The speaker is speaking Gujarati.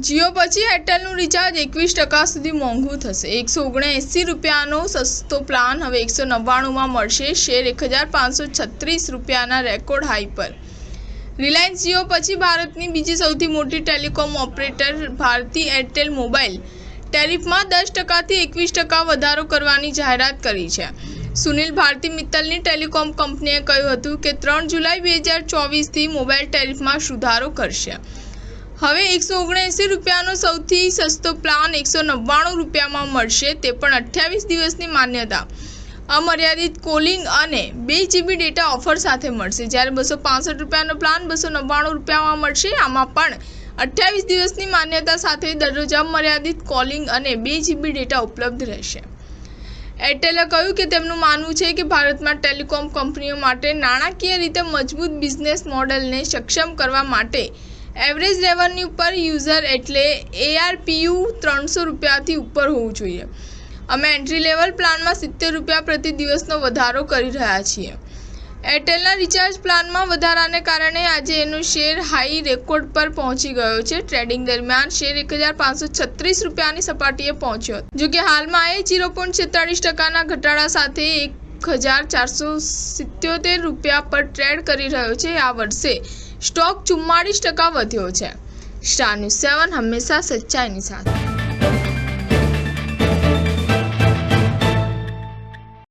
જીઓ પછી એરટેલનું રિચાર્જ 21% સુધી મોંઘું થશે। 179 રૂપિયાનો સસ્તો પ્લાન હવે 199માં મળશે। શેર 1536 રૂપિયાના રેકોર્ડ હાઈ પર। રિલાયન્સ જીઓ પછી ભારતની બીજી સૌથી મોટી telecom operator Bharti Airtel mobile ટેરિફમાં 10%થી 21% વધારો કરવાની જાહેરાત કરી છે। સુનિલ ભારતી મિત્તલની ટેલિકોમ કંપનીએ કહ્યું હતું કે 3 જુલાઈ 2024થી મોબાઈલ ટેરિફમાં સુધારો કરશે। હવે 179 રૂપિયાનો સૌથી સસ્તો પ્લાન 199 રૂપિયામાં મળશે, તે પણ 28 દિવસની માન્યતા। અમર્યાદિત કોલિંગ અને 2 GB ડેટા ઓફર સાથે મળશે, જ્યારે 265 રૂપિયાનો પ્લાન 299 રૂપિયામાં મળશે। આમાં પણ 28 દિવસની માન્યતા સાથે દરરોજ અમર્યાદિત કોલિંગ અને 2 GB ડેટા ઉપલબ્ધ રહેશે। એરટેલે કહ્યું કે તેમનું માનવું છે કે ભારતમાં ટેલિકોમ કંપનીઓ માટે નાણાકીય રીતે મજબૂત બિઝનેસ મોડેલને સક્ષમ કરવા માટે એવરેજ રેવન્યુ પર યુઝર એટલે ARPU 300 રૂપિયાથી ઉપર હોવું જોઈએ। અમે એન્ટ્રી લેવલ પ્લાનમાં 70 રૂપિયા પ્રતિ દિવસનો વધારો કરી રહ્યા છીએ। એરટેલના રિચાર્જ પ્લાનમાં વધારાને કારણે આજે એનો શેર હાઈ રેકોર્ડ પર પહોંચી ગયો છે। ટ્રેડિંગ દરમિયાન શેર 1536 રૂપિયાની સપાટીએ પહોંચ્યો હતો, જોકે હાલમાં એ 0.46%ના ઘટાડા સાથે 1477 રૂપિયા પર ટ્રેડ કરી રહ્યો છે। આ વર્ષે સ્ટોક 44% વધ્યો છે। સ્ટાર ન્યૂઝ 7 હંમેશા સચ્ચાઈની સાથે।